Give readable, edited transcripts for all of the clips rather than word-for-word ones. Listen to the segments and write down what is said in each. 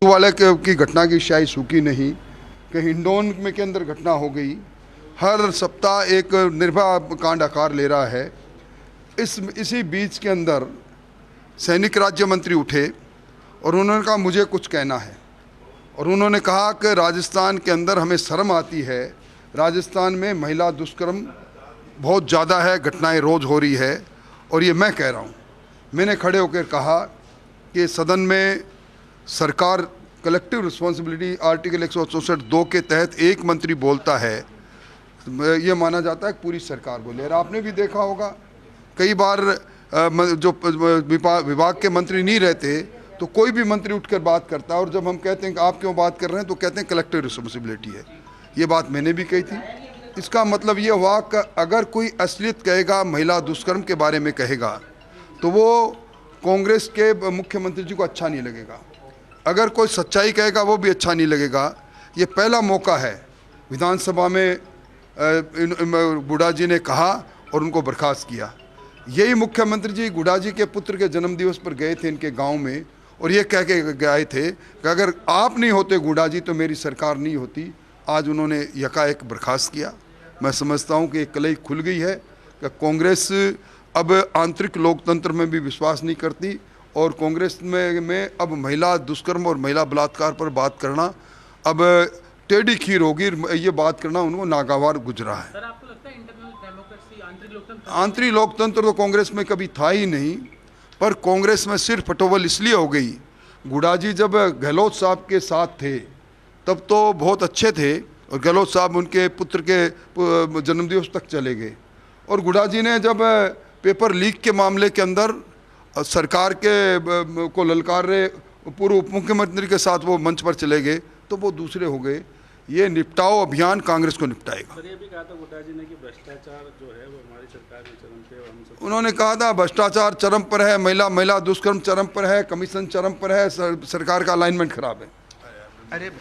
वाले की घटना की शायद सूखी नहीं कि हिंडौन में के अंदर घटना हो गई। हर सप्ताह एक निर्भया कांड आकार ले रहा है। इसी बीच के अंदर सैनिक राज्य मंत्री उठे और उन्होंने कहा मुझे कुछ कहना है, और उन्होंने कहा कि राजस्थान के अंदर हमें शर्म आती है, राजस्थान में महिला दुष्कर्म बहुत ज़्यादा है, घटनाएं रोज़ हो रही है, और ये मैं कह रहा हूँ। मैंने खड़े होकर कहा कि सदन में सरकार कलेक्टिव रिस्पॉन्सिबिलिटी आर्टिकल 164(2) के तहत एक मंत्री बोलता है, ये माना जाता है कि पूरी सरकार बोले। और आपने भी देखा होगा कई बार जो विभाग के मंत्री नहीं रहते तो कोई भी मंत्री उठकर बात करता है, और जब हम कहते हैं कि आप क्यों बात कर रहे हैं तो कहते हैं कलेक्टिव रिस्पॉन्सिबिलिटी है। ये बात मैंने भी कही थी। इसका मतलब ये हुआ कि अगर कोई असलियत कहेगा, महिला दुष्कर्म के बारे में कहेगा, तो वो कांग्रेस के मुख्यमंत्री जी को अच्छा नहीं लगेगा। अगर कोई सच्चाई कहेगा वो भी अच्छा नहीं लगेगा। ये पहला मौका है। विधानसभा में गुडा जी ने कहा और उनको बर्खास्त किया। यही मुख्यमंत्री जी गुडा जी के पुत्र के जन्मदिवस पर गए थे इनके गांव में, और ये कह के गए थे कि अगर आप नहीं होते गुडा जी तो मेरी सरकार नहीं होती। आज उन्होंने यकाएक बर्खास्त किया। मैं समझता हूं कि एक कलई खुल गई है कि कांग्रेस अब आंतरिक लोकतंत्र में भी विश्वास नहीं करती, और कांग्रेस में अब महिला दुष्कर्म और महिला बलात्कार पर बात करना अब टेढ़ी खीर होगी। ये बात करना उनको नागवार गुजरा है। सर, आपको लगता है इंटरनल डेमोक्रेसी, आंतरिक लोकतंत्र तो कांग्रेस में कभी था ही नहीं, पर कांग्रेस में सिर्फ फटोवल इसलिए हो गई। गुडा जी जब गहलोत साहब के साथ थे तब तो बहुत अच्छे थे, और गहलोत साहब उनके पुत्र के जन्मदिवस तक चले गए। और गुडा जी ने जब पेपर लीक के मामले के अंदर सरकार के को ललकार रहे पूर्व उप मुख्यमंत्री के साथ वो मंच पर चले गए, तो वो दूसरे हो गए। ये निपटाओ अभियान कांग्रेस को निपटाएगा। सर, ये भी कहा था गुडा जी ने कि भ्रष्टाचार जो है वो हमारी सरकार में चरम पे, और हम सब उन्होंने कहा था भ्रष्टाचार चरम पर है, महिला दुष्कर्म चरम पर है, कमीशन चरम पर है, सरकार का अलाइनमेंट खराब है। अरे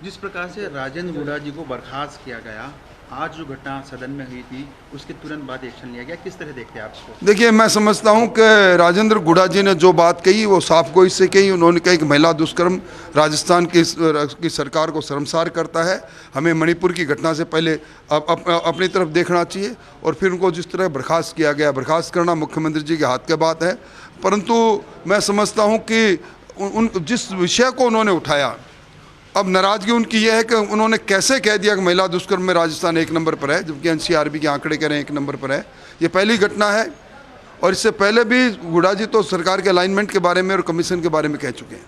जिस प्रकार से राजेंद्र गुडा जी को बर्खास्त किया गया, आज जो घटना सदन में हुई थी उसके तुरंत बाद एक्शन लिया गया, किस तरह देखते हैं आप इसको? देखिए, मैं समझता हूं कि राजेंद्र गुडा जी ने जो बात कही वो साफ गोई से कही। उन्होंने कहा कि महिला दुष्कर्म राजस्थान की सरकार को शर्मसार करता है। हमें मणिपुर की घटना से पहले अपनी तरफ देखना चाहिए, और फिर उनको जिस तरह बर्खास्त किया गया, बर्खास्त करना मुख्यमंत्री जी के हाथ की बात है। परंतु मैं समझता हूँ कि उन जिस विषय को उन्होंने उठाया, अब नाराज़गी उनकी यह है कि उन्होंने कैसे कह दिया कि महिला दुष्कर्म में राजस्थान 1 नंबर पर है, जबकि एनसीआरबी के आंकड़े कह रहे हैं 1 नंबर पर है। ये पहली घटना है, और इससे पहले भी गुडा जी तो सरकार के अलाइनमेंट के बारे में और कमीशन के बारे में कह चुके हैं।